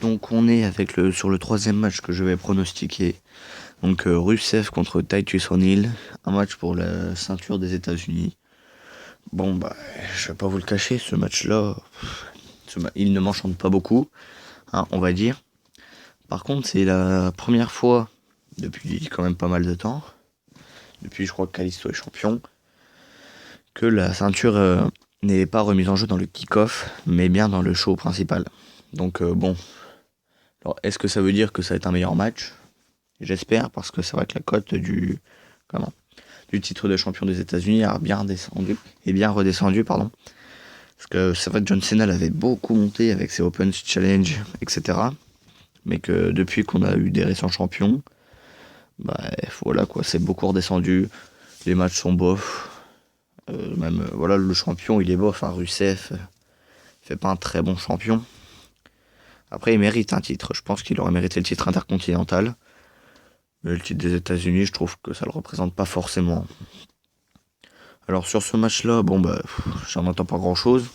Donc on est sur le troisième match que je vais pronostiquer. Donc Rusev contre Titus O'Neil, un match pour la ceinture des États-Unis. Bon bah je vais pas vous le cacher, ce match-là, il ne m'enchante pas beaucoup, hein, on va dire. Par contre c'est la première fois depuis quand même pas mal de temps, depuis je crois que Kalisto est champion, que la ceinture n'est pas remise en jeu dans le kick-off, mais bien dans le show principal. Donc bon, alors est-ce que ça veut dire que ça va être un meilleur match? J'espère, parce que c'est vrai que la cote du titre de champion des États-Unis a bien descendu, et bien redescendu, pardon. Parce que c'est vrai que John Cena l'avait beaucoup monté avec ses Open Challenge, etc. Mais que depuis qu'on a eu des récents champions, bah voilà quoi, c'est beaucoup redescendu. Les matchs sont bof. Voilà, le champion il est bof, hein, Rusev fait pas un très bon champion. Après il mérite un titre, je pense qu'il aurait mérité le titre intercontinental. Mais le titre des États-Unis, je trouve que ça le représente pas forcément. Alors sur ce match-là, bon bah, j'en entends pas grand-chose.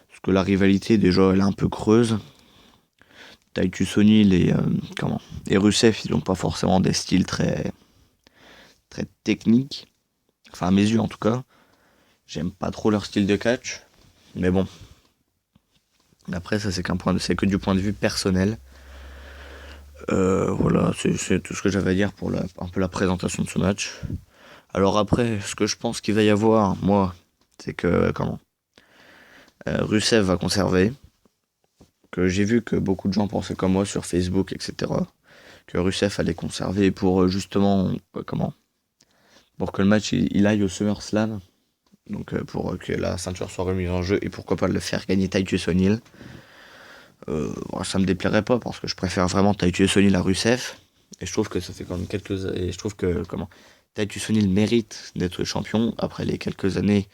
Parce que la rivalité, déjà, elle est un peu creuse. Titus O'Neil et Rusev, ils n'ont pas forcément des styles très techniques. Enfin, à mes yeux, en tout cas. J'aime pas trop leur style de catch. Mais bon. Après, ça, c'est que du point de vue personnel. Voilà, c'est tout ce que j'avais à dire pour un peu la présentation de ce match. Alors après, ce que je pense qu'il va y avoir, moi, c'est que, Rusev va conserver. Que j'ai vu que beaucoup de gens pensaient comme moi sur Facebook, etc. Que Rusev allait conserver pour justement, pour que le match il aille au SummerSlam. Donc pour que la ceinture soit remise en jeu et pourquoi pas le faire gagner Titus O'Neil. Bon, ça me déplairait pas parce que je préfère vraiment Titus O'Neil à Rusev. Et je trouve que ça fait quand même et je trouve que Titus O'Neil mérite d'être champion après les quelques années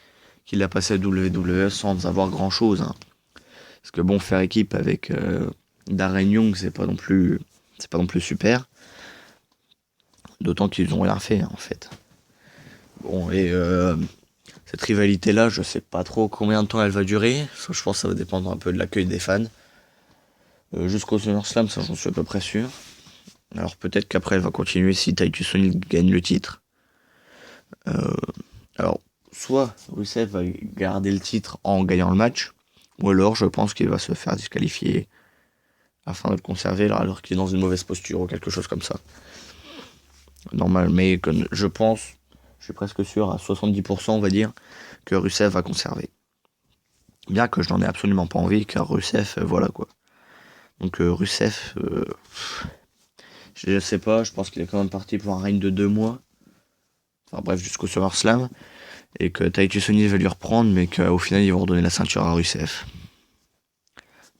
qu'il a passé à WWE sans avoir grand chose. Hein. Parce que bon, faire équipe avec Darren Young, c'est pas non plus super. D'autant qu'ils ont rien fait, hein, en fait. Bon, et cette rivalité-là, je sais pas trop combien de temps elle va durer. Je pense que ça va dépendre un peu de l'accueil des fans. Jusqu'au SummerSlam, ça j'en suis à peu près sûr. Alors peut-être qu'après elle va continuer si Titus O'Neil gagne le titre. Euh, alors, soit Rusev va garder le titre en gagnant le match, ou alors je pense qu'il va se faire disqualifier afin de le conserver alors qu'il est dans une mauvaise posture ou quelque chose comme ça. Normal, mais je pense, je suis presque sûr à 70% on va dire, que Rusev va conserver. Bien que je n'en ai absolument pas envie, car Rusev, voilà quoi. Donc Rusev, je sais pas, je pense qu'il est quand même parti pour un règne de 2 mois. Enfin bref, jusqu'au SummerSlam. Et que Titus O'Neil va lui reprendre, mais qu'au final ils vont redonner la ceinture à Rusev.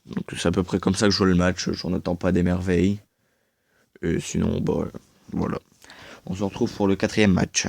Donc c'est à peu près comme ça que je vois le match, j'en attends pas des merveilles. Et sinon, bah voilà. On se retrouve pour le quatrième match.